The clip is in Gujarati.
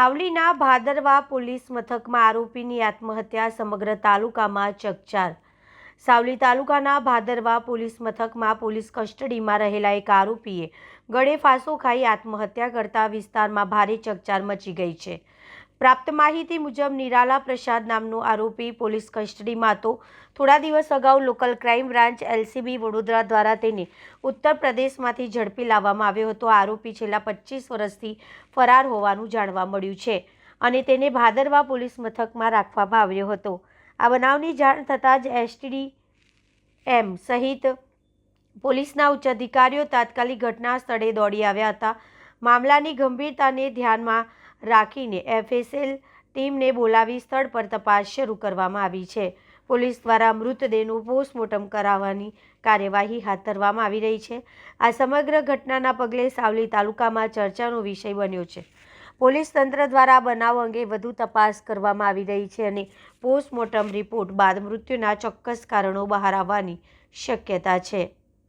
સાવલીના ભાદરવા પોલીસ મથકમાં આરોપીની આત્મહત્યા સમગ્ર તાલુકામાં ચકચાર। સાવલી તાલુકાના ભાદરવા પોલીસ મથકમાં પોલીસ કસ્ટડીમાં રહેલા એક આરોપીએ ગળે ફાંસો ખાઈ આત્મહત્યા કરતા વિસ્તારમાં ભારે ચકચાર મચી ગઈ છે। પ્રાપ્ત માહિતી મુજબ નિરાલા પ્રસાદ નામનો આરોપી પોલીસ કસ્ટડીમાં હતો। થોડા દિવસ અગાઉ local crime branch LCB Vadodara દ્વારા તેને ઉત્તર પ્રદેશમાંથી ઝડપી લાવવામાં આવ્યો હતો। આરોપી છેલ્લા 25 વર્ષથી ફરાર હોવાનું જાણવા મળ્યું છે અને તેને ભાદરવા પોલીસ મથકમાં રાખવામાં આવ્યો હતો। આ બનાવની જાણ થતાં જ એસટીડીએમ સહિત પોલીસના ઉચ્ચ અધિકારીઓ તાત્કાલિક ઘટના સ્થળે દોડી આવ્યા હતા। મામલાની ગંભીરતાને ધ્યાનમાં રાખીને એફએસએલ ટીમને બોલાવી સ્થળ પર તપાસ શરૂ કરવામાં આવી છે। પોલીસ દ્વારા મૃતદેહનું પોસ્ટમોર્ટમ કરાવવાની કાર્યવાહી હાથ ધરવામાં આવી રહી છે। આ સમગ્ર ઘટનાના પગલે સાવલી તાલુકામાં ચર્ચાનો વિષય બન્યો છે। પોલીસ તંત્ર દ્વારા બનાવ અંગે વધુ તપાસ કરવામાં આવી રહી છે અને પોસ્ટમોર્ટમ રિપોર્ટ બાદ મૃત્યુના ચોક્કસ કારણો બહાર આવવાની શક્યતા છે।